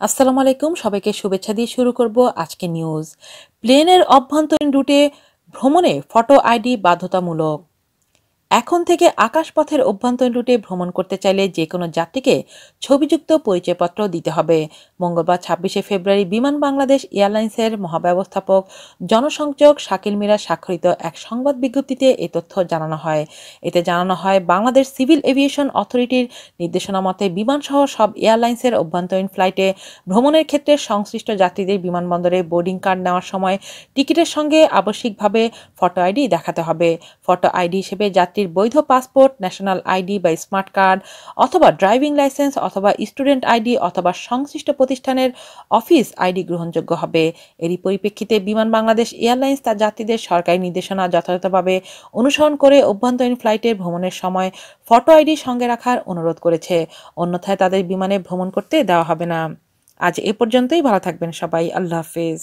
আসসালামু আলাইকুম, সবাইকে শুভেচ্ছা দিয়ে শুরু করব আজকে নিউজ। প্লেনের অভ্যন্তরীণ রুটে ভ্রমণে ফটো আইডি বাধ্যতামূলক। এখন থেকে আকাশপথের অভ্যন্তরীণ রুটে ভ্রমণ করতে চাইলে যে কোনো যাত্রীকে ছবিযুক্ত পরিচয়পত্র দিতে হবে। মঙ্গলবার ২৬শে ফেব্রুয়ারি বিমান বাংলাদেশ এয়ারলাইন্সের মহাব্যবস্থাপক জনসংযোগ শাকিল মিরা স্বাক্ষরিত এক সংবাদ বিজ্ঞপ্তিতে এ তথ্য জানানো হয়। এতে জানানো হয়, বাংলাদেশ সিভিল এভিয়েশন অথরিটির নির্দেশনা মতে বিমানসহ সব এয়ারলাইন্সের অভ্যন্তরীণ ফ্লাইটে ভ্রমণের ক্ষেত্রে সংশ্লিষ্ট যাত্রীদের বিমানবন্দরে বোর্ডিং কার্ড নেওয়ার সময় টিকিটের সঙ্গে আবশ্যিকভাবে ফটো আইডি দেখাতে হবে। ফটো আইডি হিসেবে যাত্রীর বৈধ পাসপোর্ট, ন্যাশনাল আইডি বা স্মার্ট কার্ড অথবা ড্রাইভিং লাইসেন্স অথবা স্টুডেন্ট আইডি অথবা সংশ্লিষ্ট প্রতিষ্ঠানের অফিস আইডি গ্রহণযোগ্য হবে। এরই পরিপ্রেক্ষিতে বিমান বাংলাদেশ এয়ারলাইন্স তার যাত্রীদের সরকারি নির্দেশনা যথাযথভাবে অনুসরণ করে অভ্যন্তরীণ ফ্লাইটে ভ্রমণের সময় ফটো আইডি সঙ্গে রাখার অনুরোধ করেছে। অন্যথায় তাদের বিমানে ভ্রমণ করতে দেওয়া হবে না। আজ এ পর্যন্তই। ভালো থাকবেন সবাই। আল্লাহ হাফেজ।